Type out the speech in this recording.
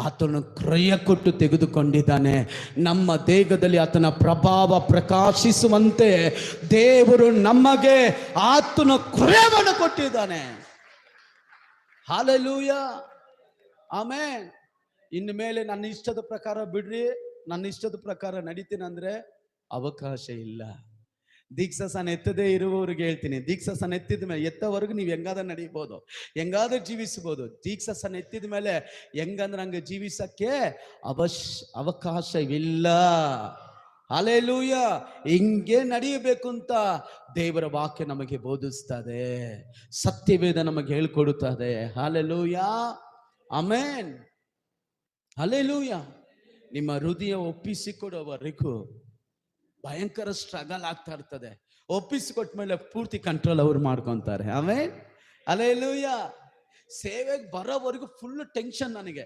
ಆತನು ಕ್ರಯ ಕೊಟ್ಟು ತೆಗೆದುಕೊಂಡಿದ್ದಾನೆ. ನಮ್ಮ ದೇಹದಲ್ಲಿ ಆತನ ಪ್ರಭಾವ ಪ್ರಕಾಶಿಸುವಂತೆ ದೇವರು ನಮಗೆ ಆತನ ಕ್ರಯವನ್ನು ಕೊಟ್ಟಿದ್ದಾನೆ. Hallelujah, amen. ಇನ್ನು ಮೇಲೆ ನನ್ನ ಇಷ್ಟದ ಪ್ರಕಾರ ಬಿಡ್ರಿ, ನನ್ನ ಇಷ್ಟದ ಪ್ರಕಾರ ನಡೀತೀನಿ ಅಂದ್ರೆ ಅವಕಾಶ ಇಲ್ಲ. ದೀಕ್ಷಾಸನ ಎತ್ತದೇ ಇರುವವರಿಗೆ ಹೇಳ್ತೀನಿ, ದೀಕ್ಷಾಸನ ಎತ್ತಿದ ಮೇಲೆ ಎತ್ತವರೆಗೂ ನೀವು ಹೆಂಗಾದ್ರೆ ನಡೀಬಹುದು, ಹೆಂಗಾದ್ರೆ ಜೀವಿಸಬಹುದು. ದೀಕ್ಷಾಸನ ಎತ್ತಿದ ಮೇಲೆ ಹೆಂಗಂದ್ರೆ ಹಂಗೆ ಜೀವಿಸಕ್ಕೆ ಅವಕಾಶವಿಲ್ಲ. ಹಲ್ಲೆಲೂಯಾ. ಹಿಂಗೆ ನಡೆಯಬೇಕು ಅಂತ ದೇವರ ವಾಕ್ಯ ನಮಗೆ ಬೋಧಿಸ್ತದೆ, ಸತ್ಯವೇದ ನಮಗೆ ಹೇಳ್ಕೊಡುತ್ತದೆ. Hallelujah, amen, hallelujah. ನಿಮ್ಮ ಹೃದಯ ಒಪ್ಪಿಸಿಕೊಡುವವರೆಗೂ ಭಯಂಕರ ಸ್ಟ್ರಗಲ್ ಆಗ್ತಾ ಇರ್ತದೆ. ಒಪ್ಪಿಸಿಕೊಟ್ಟ ಮೇಲೆ ಪೂರ್ತಿ ಕಂಟ್ರೋಲ್ ಅವ್ರು ಮಾಡ್ಕೊಂತಾರೆ. Amen, hallelujah. ಸೇವೆಗೆ ಬರೋವರೆಗೂ ಫುಲ್ ಟೆನ್ಷನ್ ನನಗೆ.